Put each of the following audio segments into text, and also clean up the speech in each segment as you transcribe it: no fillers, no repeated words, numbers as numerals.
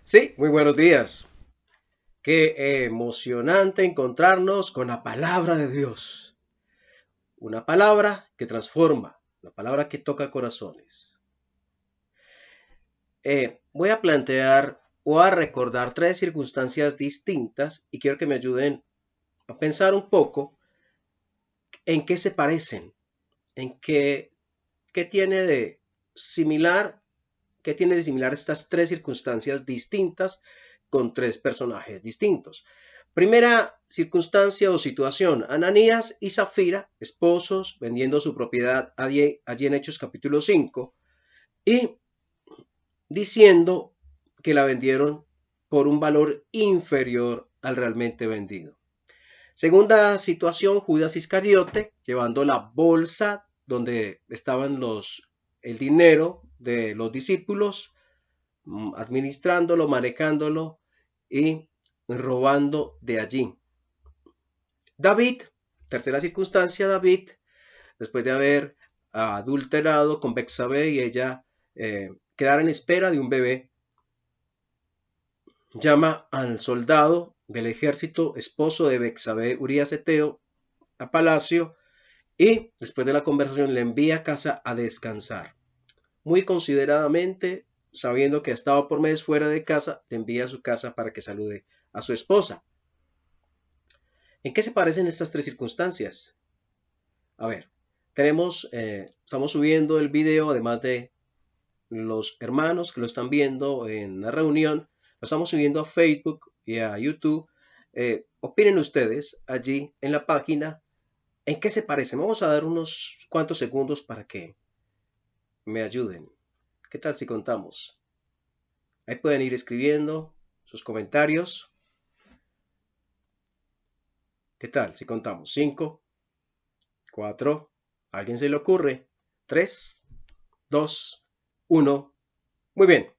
Sí, muy buenos días. Qué emocionante encontrarnos con la palabra de Dios. Una palabra que transforma, una palabra que toca corazones. Voy a plantear o a recordar tres circunstancias distintas y quiero que me ayuden a pensar un poco en qué se parecen, en qué tiene de similar, qué tiene de similar estas tres circunstancias distintas con tres personajes distintos. Primera circunstancia o situación, Ananías y Zafira, esposos, vendiendo su propiedad allí en Hechos capítulo 5 y diciendo que la vendieron por un valor inferior al realmente vendido. Segunda situación, Judas Iscariote, llevando la bolsa donde estaban el dinero de los discípulos, administrándolo, manejándolo y robando de allí. David, tercera circunstancia, David, después de haber adulterado con Bexabé y ella quedar en espera de un bebé, llama al soldado del ejército, esposo de Bexabé, Urías Eteo, a palacio y después de la conversación le envía a casa a descansar. Muy consideradamente, sabiendo que ha estado por meses fuera de casa, le envía a su casa para que salude a su esposa. ¿En qué se parecen estas tres circunstancias? A ver, estamos subiendo el video, además de los hermanos que lo están viendo en la reunión, lo estamos subiendo a Facebook y a YouTube. Opinen ustedes allí en la página en qué se parecen. Vamos a dar unos cuantos segundos para que me ayuden. ¿Qué tal si contamos? Ahí pueden ir escribiendo sus comentarios. ¿Qué tal si contamos? 5, 4, ¿a alguien se le ocurre? 3, 2, 1. Muy bien.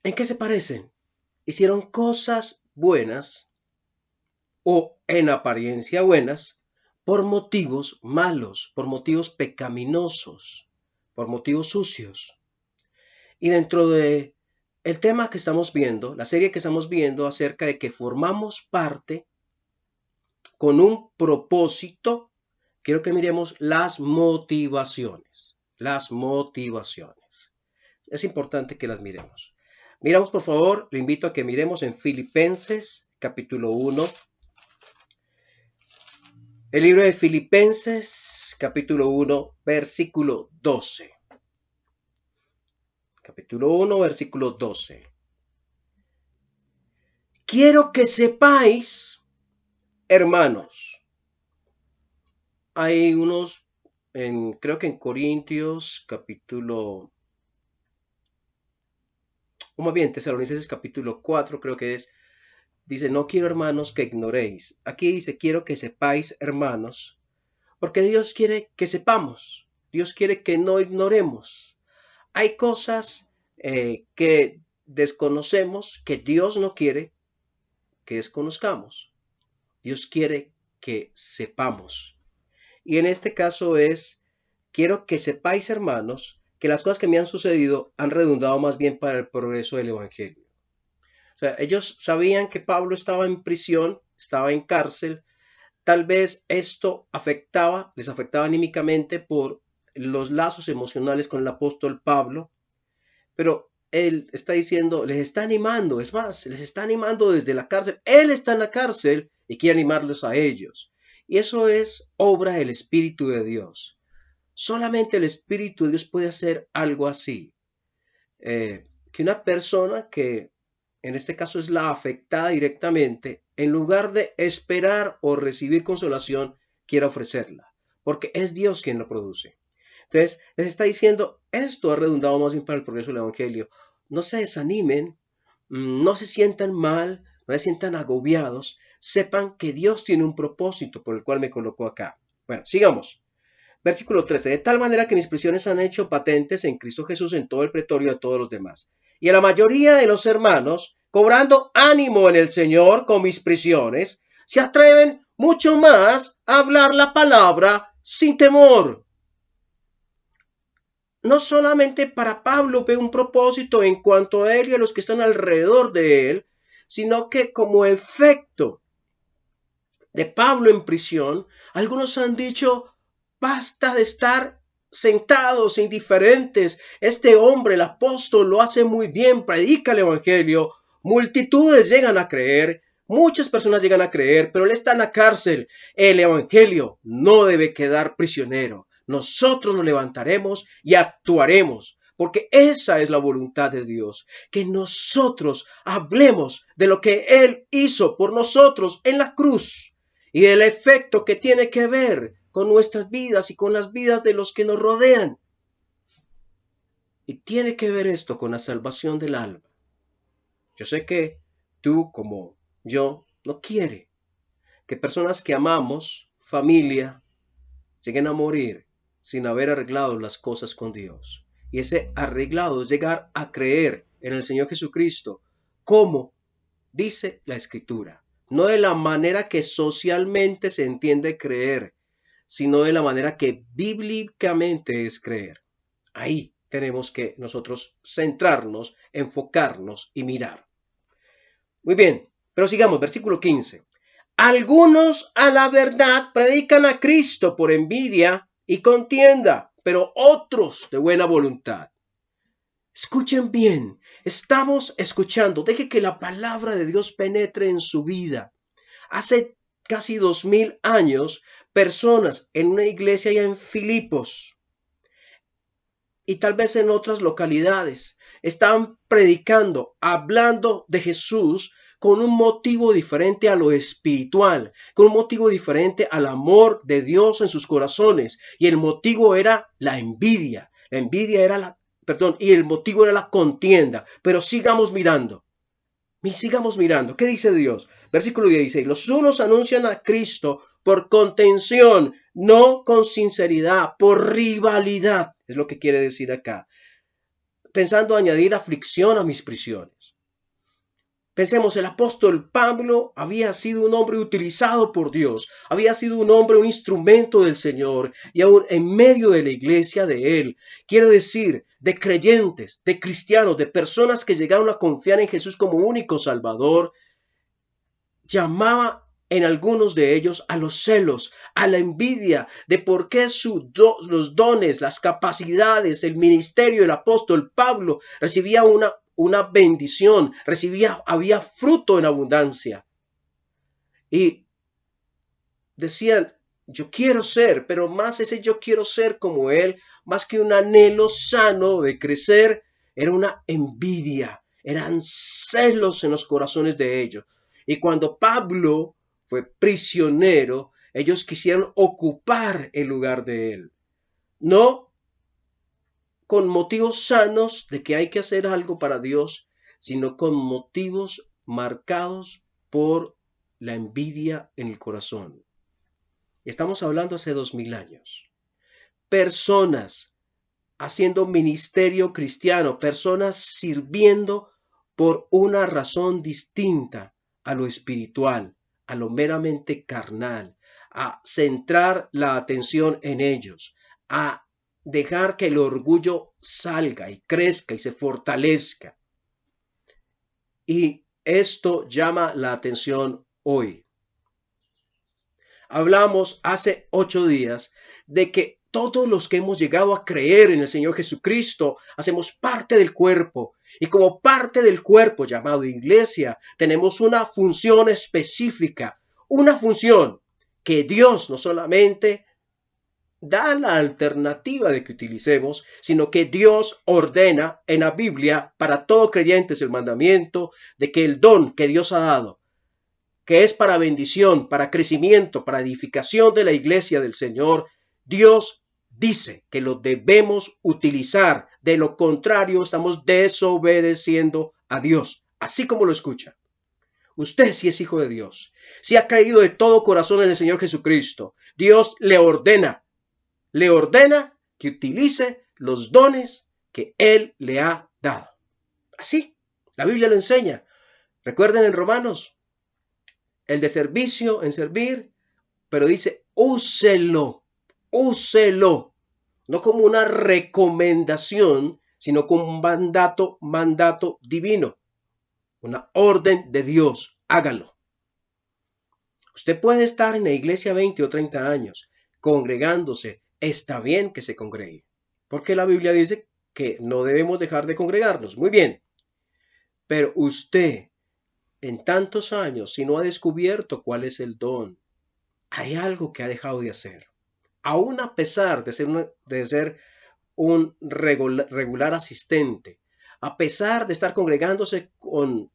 ¿En qué se parecen? Hicieron cosas buenas o en apariencia buenas por motivos malos, por motivos pecaminosos, por motivos sucios. Y dentro de el tema que estamos viendo, la serie que estamos viendo acerca de que formamos parte con un propósito, quiero que miremos las motivaciones. Las motivaciones. Es importante que las miremos. Miramos, por favor, le invito a que miremos en Filipenses, capítulo 1. El libro de Filipenses, capítulo 1, versículo 12. Capítulo 1, versículo 12. Quiero que sepáis, hermanos, hay unos, creo que en Corintios, capítulo, o más bien, Tesalonicenses, capítulo 4, creo que es, dice, no quiero, hermanos, que ignoréis. Aquí dice, quiero que sepáis, hermanos, porque Dios quiere que sepamos, Dios quiere que no ignoremos. Hay cosas que desconocemos, que Dios no quiere que desconozcamos. Dios quiere que sepamos. Y en este caso es, quiero que sepáis, hermanos, que las cosas que me han sucedido han redundado más bien para el progreso del Evangelio. O sea, ellos sabían que Pablo estaba en prisión, estaba en cárcel. Tal vez esto les afectaba anímicamente por los lazos emocionales con el apóstol Pablo, pero él está diciendo, les está animando, es más, les está animando desde la cárcel. Él está en la cárcel y quiere animarlos a ellos. Y eso es obra del Espíritu de Dios. Solamente el Espíritu de Dios puede hacer algo así. Que una persona que en este caso es la afectada directamente, en lugar de esperar o recibir consolación, quiera ofrecerla. Porque es Dios quien lo produce. Entonces, les está diciendo, esto ha redundado más bien para el progreso del Evangelio. No se desanimen, no se sientan mal, no se sientan agobiados. Sepan que Dios tiene un propósito por el cual me colocó acá. Bueno, sigamos. Versículo 13. De tal manera que mis prisiones han hecho patentes en Cristo Jesús en todo el pretorio de todos los demás. Y a la mayoría de los hermanos, cobrando ánimo en el Señor con mis prisiones, se atreven mucho más a hablar la palabra sin temor. no solamente para Pablo ve un propósito en cuanto a él y a los que están alrededor de él, sino que como efecto de Pablo en prisión, algunos han dicho, basta de estar sentados, indiferentes. Este hombre, el apóstol, lo hace muy bien, predica el evangelio. Multitudes llegan a creer, muchas personas llegan a creer, pero él está en la cárcel. El evangelio no debe quedar prisionero. Nosotros nos levantaremos y actuaremos. Porque esa es la voluntad de Dios, que nosotros hablemos de lo que Él hizo por nosotros en la cruz y el efecto que tiene que ver con nuestras vidas y con las vidas de los que nos rodean. Y tiene que ver esto con la salvación del alma. Yo sé que tú, como yo, no quiere que personas que amamos, familia, lleguen a morir sin haber arreglado las cosas con Dios. Y ese arreglado es llegar a creer en el Señor Jesucristo, como dice la Escritura. No de la manera que socialmente se entiende creer, sino de la manera que bíblicamente es creer. Ahí tenemos que nosotros centrarnos, enfocarnos y mirar. Muy bien, pero sigamos, versículo 15. Algunos a la verdad predican a Cristo por envidia y contienda, pero otros de buena voluntad. Escuchen bien, estamos escuchando, deje que la palabra de Dios penetre en su vida. Hace casi 2000 años, personas en una iglesia allá en Filipos y tal vez en otras localidades estaban predicando, hablando de Jesús con un motivo diferente a lo espiritual, con un motivo diferente al amor de Dios en sus corazones. Y el motivo era la envidia. La envidia era y el motivo era la contienda. Pero sigamos mirando. Y sigamos mirando. ¿Qué dice Dios? Versículo 16. Los unos anuncian a Cristo por contención, no con sinceridad, por rivalidad. Es lo que quiere decir acá. Pensando añadir aflicción a mis prisiones. Pensemos, el apóstol Pablo había sido un hombre utilizado por Dios, había sido un hombre, un instrumento del Señor, y aún en medio de la iglesia de él, quiero decir, de creyentes, de cristianos, de personas que llegaron a confiar en Jesús como único Salvador, llamaba en algunos de ellos a los celos, a la envidia de por qué los dones, las capacidades, el ministerio del apóstol Pablo recibía una bendición, había fruto en abundancia. Y decían, yo quiero ser, pero más ese yo quiero ser como él, más que un anhelo sano de crecer, era una envidia, eran celos en los corazones de ellos. Y cuando Pablo fue prisionero, ellos quisieron ocupar el lugar de él. No con motivos sanos de que hay que hacer algo para Dios, sino con motivos marcados por la envidia en el corazón. Estamos hablando hace 2000 años. Personas haciendo ministerio cristiano, personas sirviendo por una razón distinta a lo espiritual, a lo meramente carnal, a centrar la atención en ellos, a dejar que el orgullo salga y crezca y se fortalezca. Y esto llama la atención hoy. Hablamos hace 8 días de que todos los que hemos llegado a creer en el Señor Jesucristo hacemos parte del cuerpo. Y como parte del cuerpo llamado iglesia, tenemos una función específica, una función que Dios no solamente da la alternativa de que utilicemos, sino que Dios ordena en la Biblia para todo creyente es el mandamiento de que el don que Dios ha dado, que es para bendición, para crecimiento, para edificación de la iglesia del Señor, Dios dice que lo debemos utilizar. De lo contrario, estamos desobedeciendo a Dios, así como lo escucha. Usted si es hijo de Dios, si ha caído de todo corazón en el Señor Jesucristo, Dios le ordena que utilice los dones que Él le ha dado. Así, la Biblia lo enseña. Recuerden en Romanos, el de servicio en servir, pero dice, úselo no como una recomendación, sino como un mandato divino, una orden de Dios. Hágalo. Usted puede estar en la iglesia 20 o 30 años congregándose. Está bien que se congregue, porque la Biblia dice que no debemos dejar de congregarnos. Muy bien, pero usted en tantos años, si no ha descubierto cuál es el don, hay algo que ha dejado de hacer. Aún a pesar de ser un regular asistente, a pesar de estar congregándose con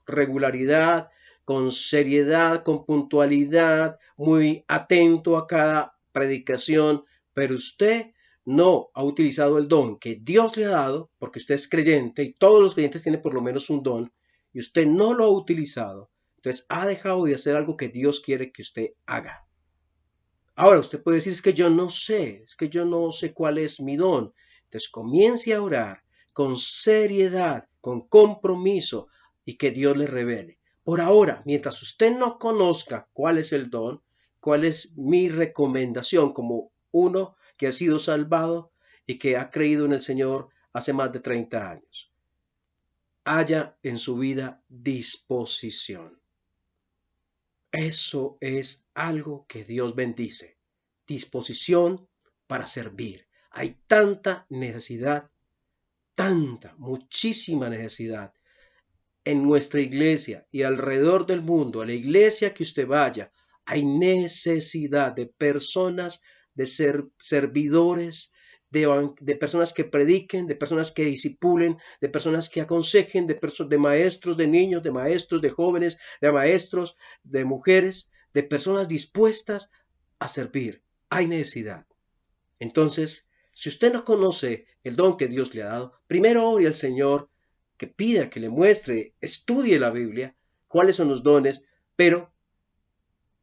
regularidad, con seriedad, con puntualidad, muy atento a cada predicación, pero usted no ha utilizado el don que Dios le ha dado, porque usted es creyente y todos los creyentes tienen por lo menos un don, y usted no lo ha utilizado, entonces ha dejado de hacer algo que Dios quiere que usted haga. Ahora usted puede decir, es que yo no sé, es que yo no sé cuál es mi don. Entonces comience a orar con seriedad, con compromiso y que Dios le revele. Por ahora, mientras usted no conozca cuál es el don, cuál es mi recomendación como uno que ha sido salvado y que ha creído en el Señor hace más de 30 años, haya en su vida disposición. Eso es algo que Dios bendice. Disposición para servir. Hay tanta necesidad, muchísima necesidad en nuestra iglesia y alrededor del mundo. A la iglesia que usted vaya, hay necesidad de personas, de servidores, de personas que prediquen, de personas que disipulen, de personas que aconsejen, de maestros de niños, de maestros de jóvenes, de maestros de mujeres, de personas dispuestas a servir. Hay necesidad. Entonces, si usted no conoce el don que Dios le ha dado, primero ore al Señor, que pida, que le muestre, estudie la Biblia, cuáles son los dones, pero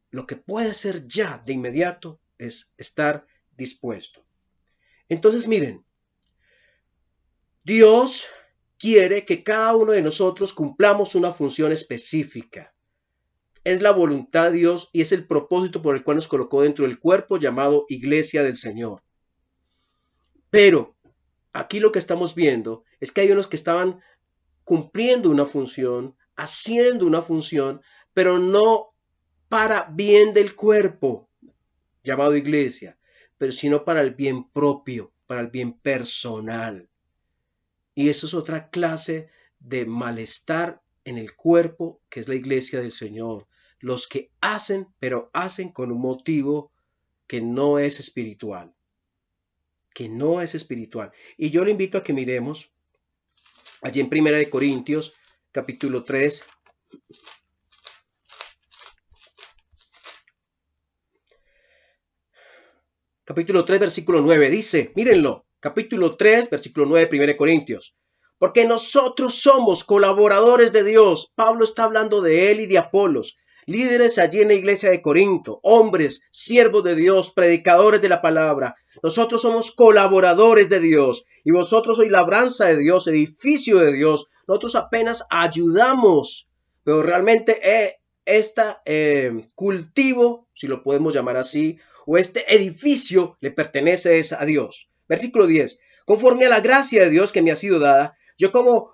lo que puede hacer ya de inmediato es estar dispuesto. Entonces, miren, Dios quiere que cada uno de nosotros cumplamos una función específica. Es la voluntad de Dios y es el propósito por el cual nos colocó dentro del cuerpo llamado Iglesia del Señor. Pero aquí lo que estamos viendo es que hay unos que estaban cumpliendo una función, haciendo una función, pero no para bien del cuerpo, llamado iglesia, pero sino para el bien propio, para el bien personal. Y eso es otra clase de malestar en el cuerpo, que es la iglesia del Señor. Los que hacen, pero hacen con un motivo que no es espiritual. Que no es espiritual. Y yo le invito a que miremos allí en 1 Corintios, capítulo 3. Capítulo 3, versículo 9. Dice, mírenlo, capítulo 3, versículo 9, 1 Corintios. Porque nosotros somos colaboradores de Dios. Pablo está hablando de él y de Apolos, líderes allí en la iglesia de Corinto, hombres, siervos de Dios, predicadores de la palabra. Nosotros somos colaboradores de Dios y vosotros sois labranza de Dios, edificio de Dios. Nosotros apenas ayudamos, pero realmente este cultivo, si lo podemos llamar así, o este edificio le pertenece a Dios. Versículo 10. Conforme a la gracia de Dios que me ha sido dada, yo como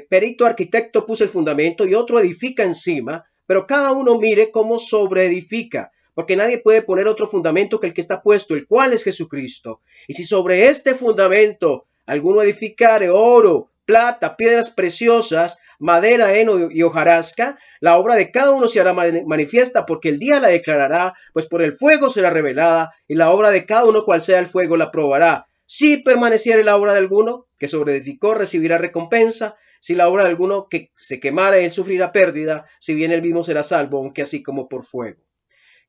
perito arquitecto puse el fundamento y otro edifica encima, pero cada uno mire cómo sobreedifica, porque nadie puede poner otro fundamento que el que está puesto, el cual es Jesucristo. Y si sobre este fundamento alguno edificare oro, plata, piedras preciosas, madera, heno y hojarasca, la obra de cada uno se hará manifiesta, porque el día la declarará, pues por el fuego será revelada, y la obra de cada uno, cual sea el fuego, la probará. Si permaneciere la obra de alguno que sobreedificó, recibirá recompensa. Si la obra de alguno que se quemara, él sufrirá pérdida, si bien él mismo será salvo, aunque así como por fuego.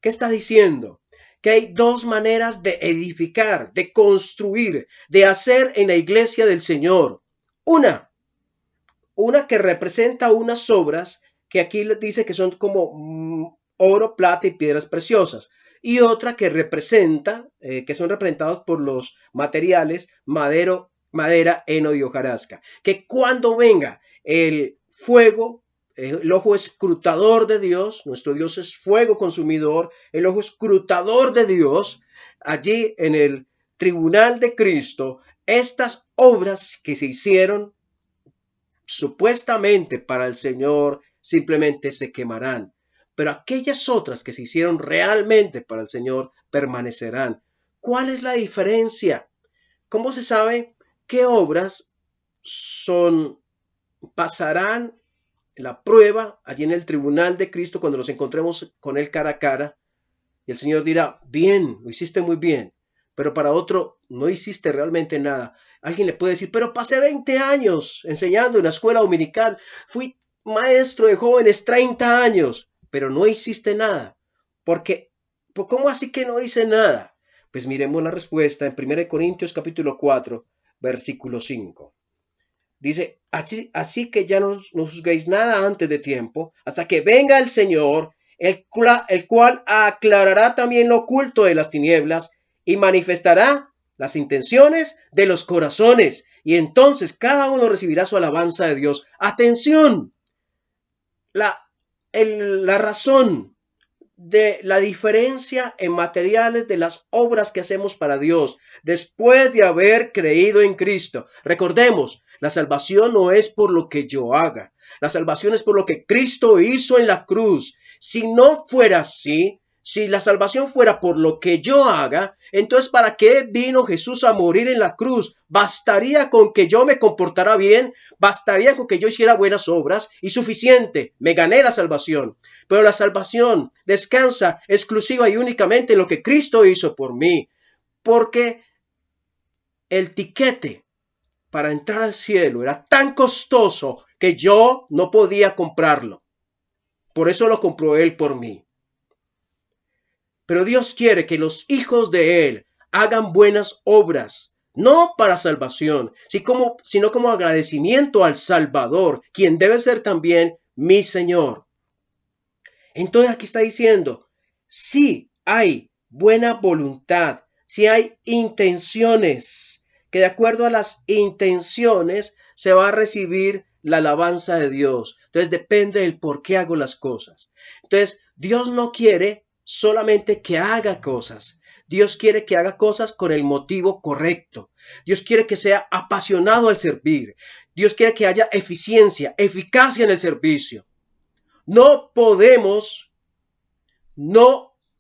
¿Qué está diciendo? Que hay dos maneras de edificar, de construir, de hacer en la iglesia del Señor. Una que representa unas obras que aquí les dice que son como oro, plata y piedras preciosas. Y otra que representa, que son representados por los materiales, madera, heno y hojarasca. Que cuando venga el fuego, el ojo escrutador de Dios, nuestro Dios es fuego consumidor, el ojo escrutador de Dios, allí en el tribunal de Cristo, estas obras que se hicieron supuestamente para el Señor simplemente se quemarán, pero aquellas otras que se hicieron realmente para el Señor permanecerán. ¿Cuál es la diferencia? ¿Cómo se sabe qué obras pasarán la prueba allí en el tribunal de Cristo cuando nos encontremos con Él cara a cara? Y el Señor dirá, bien, lo hiciste muy bien, pero para otro no hiciste realmente nada. Alguien le puede decir, pero pasé 20 años enseñando en la escuela dominical, fui maestro de jóvenes 30 años, pero no hiciste nada. Porque, ¿cómo así que no hice nada? Pues miremos la respuesta en 1 Corintios capítulo 4, versículo 5. Dice, así que ya no juzguéis nada antes de tiempo, hasta que venga el Señor, el cual aclarará también lo oculto de las tinieblas y manifestará las intenciones de los corazones. Y entonces cada uno recibirá su alabanza de Dios. Atención, la razón de la diferencia en materiales de las obras que hacemos para Dios después de haber creído en Cristo. Recordemos, la salvación no es por lo que yo haga. La salvación es por lo que Cristo hizo en la cruz. Si no fuera así, si la salvación fuera por lo que yo haga, entonces ¿para qué vino Jesús a morir en la cruz? Bastaría con que yo me comportara bien, bastaría con que yo hiciera buenas obras y suficiente, me gané la salvación. Pero la salvación descansa exclusiva y únicamente en lo que Cristo hizo por mí, porque el tiquete para entrar al cielo era tan costoso que yo no podía comprarlo. Por eso lo compró Él por mí. Pero Dios quiere que los hijos de Él hagan buenas obras, no para salvación, sino como agradecimiento al Salvador, quien debe ser también mi Señor. Entonces aquí está diciendo, si hay buena voluntad, si hay intenciones, que de acuerdo a las intenciones se va a recibir la alabanza de Dios. Entonces depende del por qué hago las cosas. Entonces Dios no quiere solamente que haga cosas. Dios quiere que haga cosas con el motivo correcto. Dios quiere que sea apasionado al servir. Dios quiere que haya eficiencia, eficacia en el servicio. No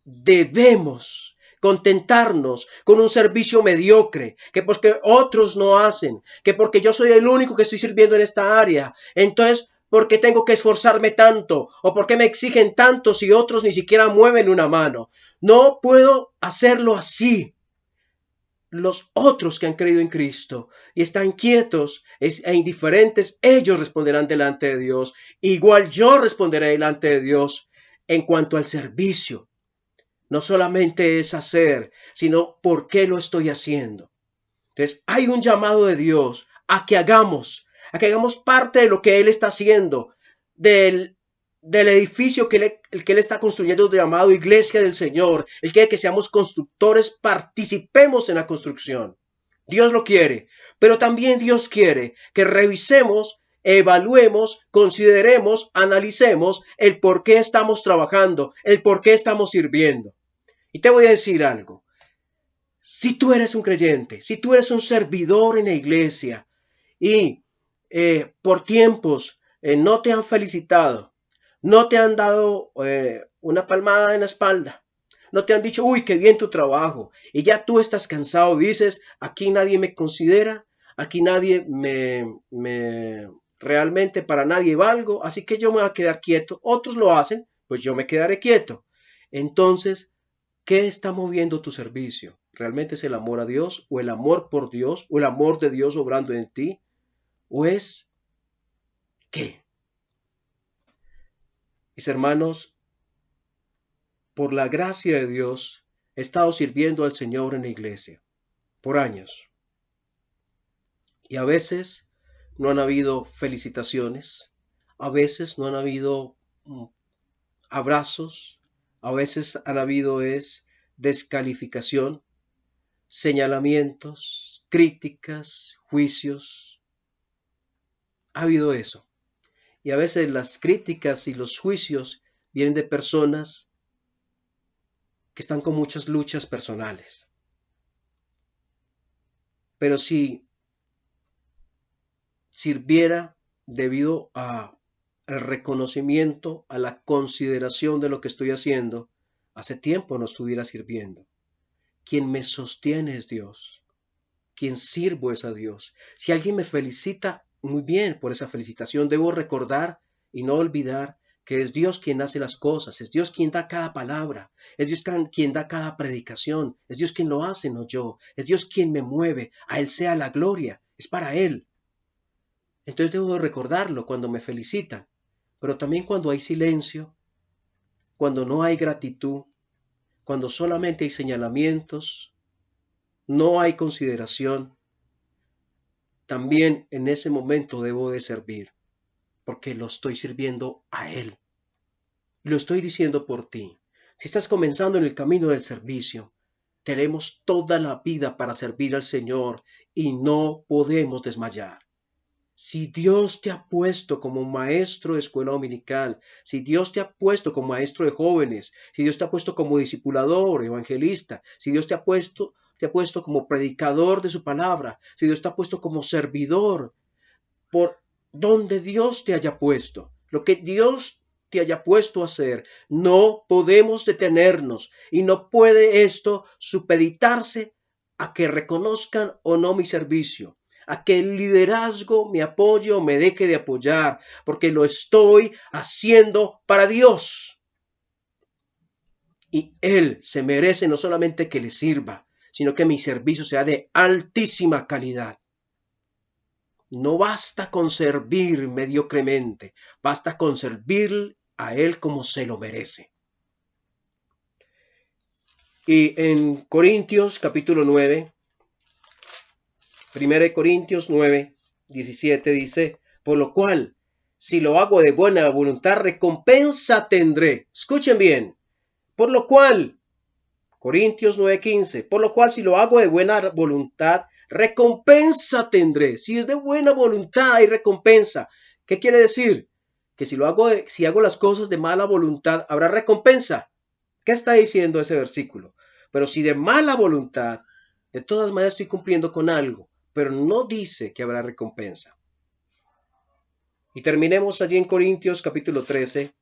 debemos contentarnos con un servicio mediocre, que porque otros no hacen, que porque yo soy el único que estoy sirviendo en esta área, entonces ¿por qué tengo que esforzarme tanto? ¿O por qué me exigen tanto si otros ni siquiera mueven una mano? No puedo hacerlo así. Los otros que han creído en Cristo y están quietos e indiferentes, ellos responderán delante de Dios. Igual yo responderé delante de Dios en cuanto al servicio. No solamente es hacer, sino por qué lo estoy haciendo. Entonces, hay un llamado de Dios a que hagamos parte de lo que Él está haciendo, del edificio que Él está construyendo llamado Iglesia del Señor. Él quiere que seamos constructores, participemos en la construcción. Dios lo quiere, pero también Dios quiere que revisemos, evaluemos, consideremos, analicemos el por qué estamos trabajando, el por qué estamos sirviendo. Y te voy a decir algo. Si tú eres un creyente, si tú eres un servidor en la iglesia y por tiempos no te han felicitado, no te han dado una palmada en la espalda, no te han dicho, uy, qué bien tu trabajo, y ya tú estás cansado, dices, aquí nadie me considera, aquí nadie realmente para nadie valgo, así que yo me voy a quedar quieto, otros lo hacen, pues yo me quedaré quieto. Entonces, ¿qué está moviendo tu servicio? ¿Realmente es el amor a Dios o el amor por Dios o el amor de Dios obrando en ti? ¿O es qué? Mis hermanos, por la gracia de Dios, he estado sirviendo al Señor en la iglesia por años. Y a veces no han habido felicitaciones, a veces no han habido abrazos, a veces han habido descalificación, señalamientos, críticas, juicios. Ha habido eso. Y a veces las críticas y los juicios vienen de personas que están con muchas luchas personales. Pero si sirviera debido al reconocimiento, a la consideración de lo que estoy haciendo, hace tiempo no estuviera sirviendo. Quien me sostiene es Dios. Quien sirvo es a Dios. Si alguien me felicita, muy bien por esa felicitación, debo recordar y no olvidar que es Dios quien hace las cosas, es Dios quien da cada palabra, es Dios quien da cada predicación, es Dios quien lo hace, no yo, es Dios quien me mueve, a Él sea la gloria, es para Él. Entonces debo recordarlo cuando me felicitan, pero también cuando hay silencio, cuando no hay gratitud, cuando solamente hay señalamientos, no hay consideración, también en ese momento debo de servir, porque lo estoy sirviendo a Él. Y lo estoy diciendo por ti. Si estás comenzando en el camino del servicio, tenemos toda la vida para servir al Señor y no podemos desmayar. Si Dios te ha puesto como maestro de escuela dominical, si Dios te ha puesto como maestro de jóvenes, si Dios te ha puesto como discipulador, evangelista, si Dios te ha puesto como predicador de su palabra, si Dios te ha puesto como servidor, por donde Dios te haya puesto, lo que Dios te haya puesto a hacer, no podemos detenernos y no puede esto supeditarse a que reconozcan o no mi servicio, a que el liderazgo me apoye o me deje de apoyar, porque lo estoy haciendo para Dios. Y Él se merece no solamente que le sirva, sino que mi servicio sea de altísima calidad. No basta con servir mediocremente, basta con servir a Él como se lo merece. Y en Corintios capítulo 9, 1 Corintios 9, 17 dice, por lo cual, si lo hago de buena voluntad, recompensa tendré. Escuchen bien, por lo cual, Corintios 9:15, por lo cual si lo hago de buena voluntad, recompensa tendré. Si es de buena voluntad hay recompensa. ¿Qué quiere decir? Que si hago las cosas de mala voluntad, habrá recompensa. ¿Qué está diciendo ese versículo? Pero si de mala voluntad, de todas maneras estoy cumpliendo con algo, pero no dice que habrá recompensa. Y terminemos allí en Corintios capítulo 13.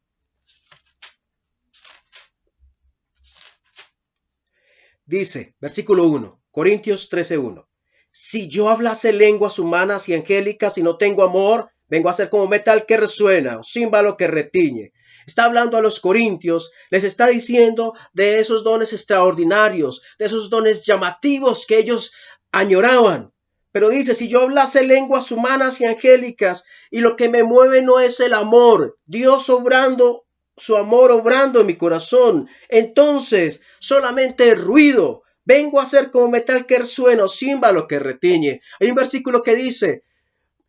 Dice, versículo 1, Corintios 13:1. Si yo hablase lenguas humanas y angélicas y no tengo amor, vengo a ser como metal que resuena o címbalo que retiñe. Está hablando a los corintios, les está diciendo de esos dones extraordinarios, de esos dones llamativos que ellos añoraban. Pero dice, si yo hablase lenguas humanas y angélicas y lo que me mueve no es el amor, Dios obrando su amor obrando en mi corazón, entonces solamente ruido. Vengo a ser como metal que resuena o címbalo que retiñe. Hay un versículo que dice,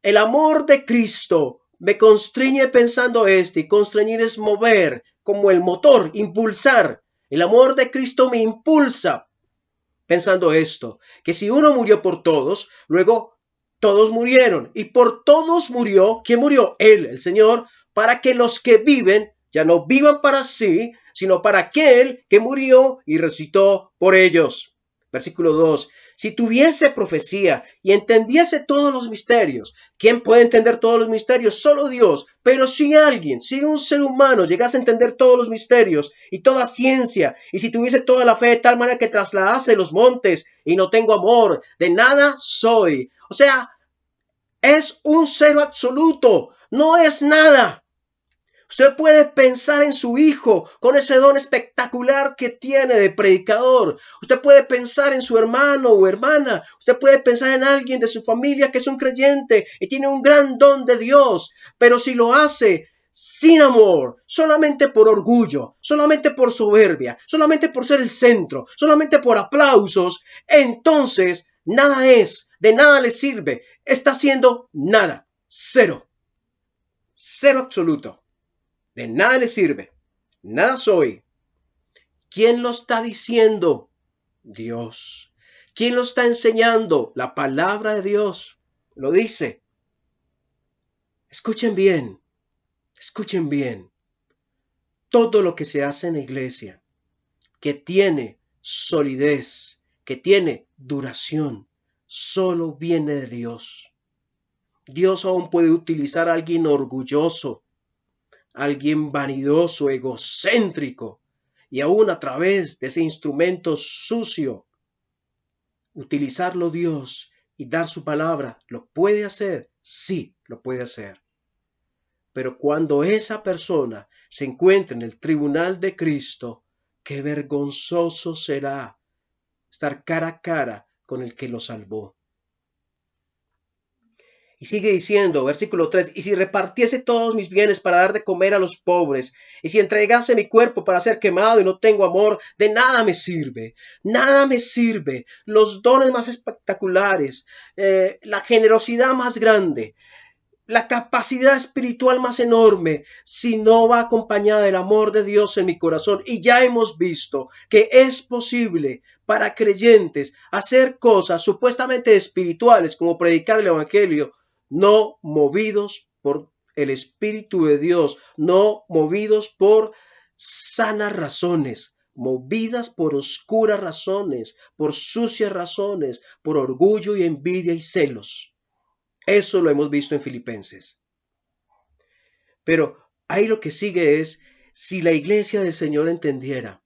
el amor de Cristo me constriñe pensando y constreñir es mover, como el motor, impulsar. El amor de Cristo me impulsa pensando esto, que si uno murió por todos, luego todos murieron. Y por todos murió, ¿quién murió? Él, el Señor, para que los que viven ya no vivan para sí, sino para aquel que murió y resucitó por ellos. Versículo 2. Si tuviese profecía y entendiese todos los misterios, ¿quién puede entender todos los misterios? Solo Dios. Pero si alguien, si un ser humano llegase a entender todos los misterios y toda ciencia, y si tuviese toda la fe de tal manera que trasladase los montes y no tengo amor, de nada soy. O sea, es un cero absoluto, no es nada. Usted puede pensar en su hijo con ese don espectacular que tiene de predicador. Usted puede pensar en su hermano o hermana. Usted puede pensar en alguien de su familia que es un creyente y tiene un gran don de Dios. Pero si lo hace sin amor, solamente por orgullo, solamente por soberbia, solamente por ser el centro, solamente por aplausos, entonces nada es, de nada le sirve. Está haciendo nada. Cero. Cero absoluto. De nada le sirve. Nada soy. ¿Quién lo está diciendo? Dios. ¿Quién lo está enseñando? La palabra de Dios. Lo dice. Escuchen bien. Escuchen bien. Todo lo que se hace en la iglesia, que tiene solidez, que tiene duración, solo viene de Dios. Dios aún puede utilizar a alguien orgulloso, alguien vanidoso, egocéntrico, y aún a través de ese instrumento sucio, utilizarlo Dios y dar su palabra. ¿Lo puede hacer? Sí, lo puede hacer. Pero cuando esa persona se encuentre en el tribunal de Cristo, qué vergonzoso será estar cara a cara con el que lo salvó. Y sigue diciendo, versículo 3, y si repartiese todos mis bienes para dar de comer a los pobres, y si entregase mi cuerpo para ser quemado y no tengo amor, de nada me sirve, nada me sirve. Los dones más espectaculares, la generosidad más grande, la capacidad espiritual más enorme, si no va acompañada del amor de Dios en mi corazón. Y ya hemos visto que es posible para creyentes hacer cosas supuestamente espirituales, como predicar el evangelio, no movidos por el Espíritu de Dios, no movidos por sanas razones, movidas por oscuras razones, por sucias razones, por orgullo y envidia y celos. Eso lo hemos visto en Filipenses. Pero ahí lo que sigue es, si la iglesia del Señor entendiera,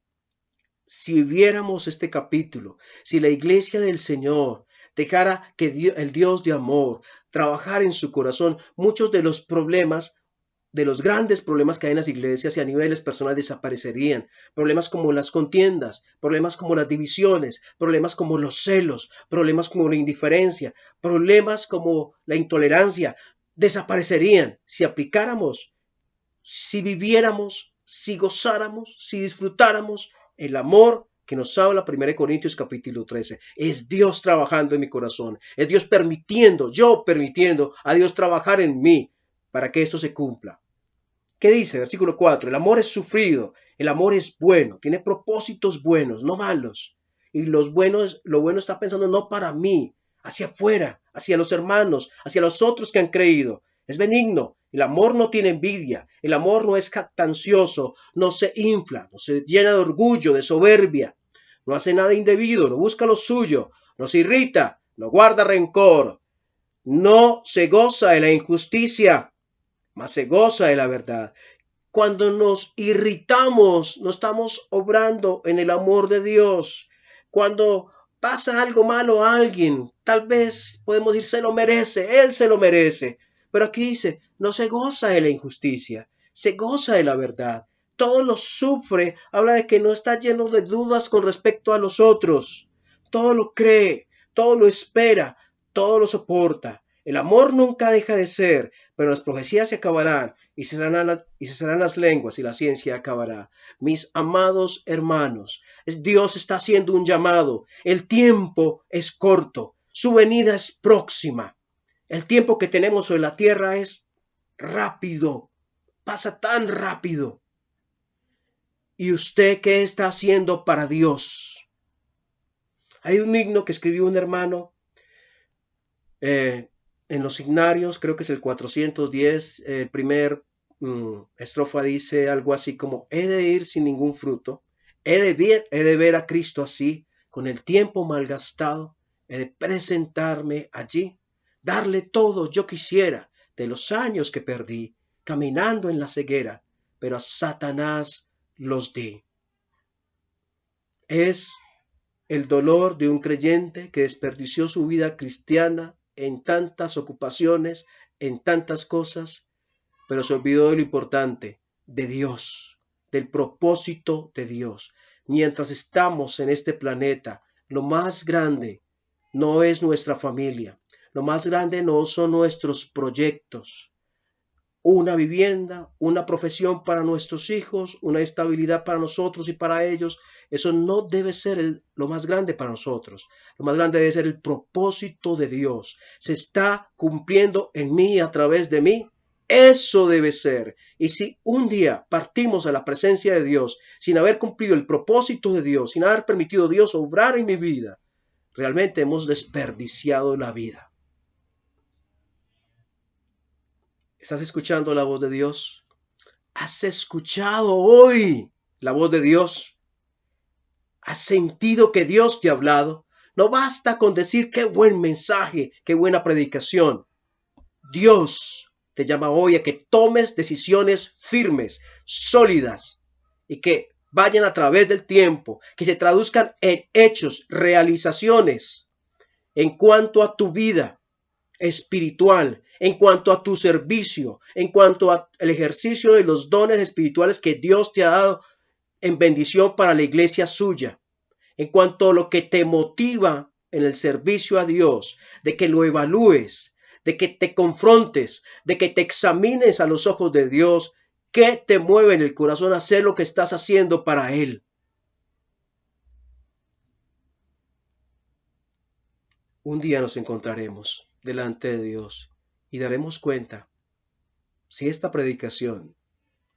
si viéramos este capítulo, si la iglesia del Señor dejara que el Dios de amor trabajara en su corazón, muchos de los problemas, de los grandes problemas que hay en las iglesias y a niveles personales desaparecerían. Problemas como las contiendas, problemas como las divisiones, problemas como los celos, problemas como la indiferencia, problemas como la intolerancia, desaparecerían si aplicáramos, si viviéramos, si gozáramos, si disfrutáramos el amor que nos habla 1 Corintios capítulo 13. Es Dios trabajando en mi corazón. Es Dios yo permitiendo a Dios trabajar en mí para que esto se cumpla. ¿Qué dice? Versículo 4. El amor es sufrido, el amor es bueno, tiene propósitos buenos, no malos. Y lo bueno está pensando no para mí, hacia afuera, hacia los hermanos, hacia los otros que han creído. Es benigno. El amor no tiene envidia. El amor no es jactancioso, no se infla, no se llena de orgullo, de soberbia. No hace nada indebido, no busca lo suyo, no se irrita, no guarda rencor, no se goza de la injusticia, mas se goza de la verdad. Cuando nos irritamos, no estamos obrando en el amor de Dios. Cuando pasa algo malo a alguien, tal vez podemos decir se lo merece, él se lo merece. Pero aquí dice, no se goza de la injusticia, se goza de la verdad. Todo lo sufre, habla de que no está lleno de dudas con respecto a los otros. Todo lo cree, todo lo espera, todo lo soporta. El amor nunca deja de ser, pero las profecías se acabarán y cesarán las lenguas y la ciencia acabará. Mis amados hermanos, Dios está haciendo un llamado. El tiempo es corto, su venida es próxima. El tiempo que tenemos sobre la tierra es rápido, pasa tan rápido. ¿Y usted qué está haciendo para Dios? Hay un himno que escribió un hermano en los signarios, creo que es el 410, el primer estrofa dice algo así como, he de ir sin ningún fruto, he de ver a Cristo así, con el tiempo malgastado, he de presentarme allí, darle todo yo quisiera de los años que perdí, caminando en la ceguera, pero a Satanás los di. Es el dolor de un creyente que desperdició su vida cristiana en tantas ocupaciones, en tantas cosas, pero se olvidó de lo importante, de Dios, del propósito de Dios. Mientras estamos en este planeta, lo más grande no es nuestra familia, lo más grande no son nuestros proyectos, una vivienda, una profesión para nuestros hijos, una estabilidad para nosotros y para ellos. Eso no debe ser lo más grande para nosotros. Lo más grande debe ser el propósito de Dios. Se está cumpliendo en mí y a través de mí. Eso debe ser. Y si un día partimos a la presencia de Dios sin haber cumplido el propósito de Dios, sin haber permitido a Dios obrar en mi vida, realmente hemos desperdiciado la vida. ¿Estás escuchando la voz de Dios? ¿Has escuchado hoy la voz de Dios? ¿Has sentido que Dios te ha hablado? No basta con decir qué buen mensaje, qué buena predicación. Dios te llama hoy a que tomes decisiones firmes, sólidas y que vayan a través del tiempo, que se traduzcan en hechos, realizaciones en cuanto a tu vida espiritual, en cuanto a tu servicio, en cuanto al ejercicio de los dones espirituales que Dios te ha dado en bendición para la iglesia suya, en cuanto a lo que te motiva en el servicio a Dios, de que lo evalúes, de que te confrontes, de que te examines a los ojos de Dios, qué te mueve en el corazón a hacer lo que estás haciendo para Él. Un día nos encontraremos delante de Dios y daremos cuenta si esta predicación,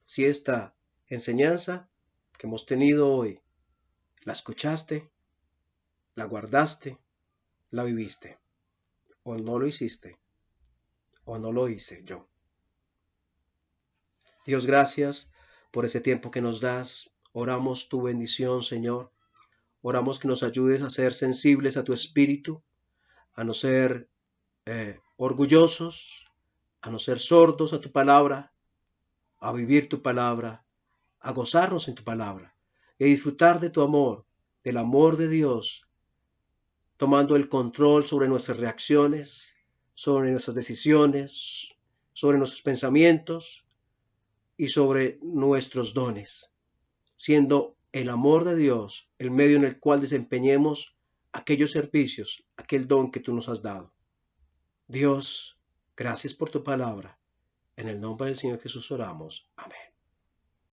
si esta enseñanza que hemos tenido hoy, la escuchaste, la guardaste, la viviste, o no lo hiciste, o no lo hice yo. Dios, gracias por ese tiempo que nos das. Oramos tu bendición, Señor. Oramos que nos ayudes a ser sensibles a tu espíritu, a no ser orgullosos, a no ser sordos a tu palabra, a vivir tu palabra, a gozarnos en tu palabra y a disfrutar de tu amor, del amor de Dios, tomando el control sobre nuestras reacciones, sobre nuestras decisiones, sobre nuestros pensamientos y sobre nuestros dones, siendo el amor de Dios el medio en el cual desempeñemos aquellos servicios, aquel don que tú nos has dado. Dios, gracias por tu palabra. En el nombre del Señor Jesús oramos. Amén.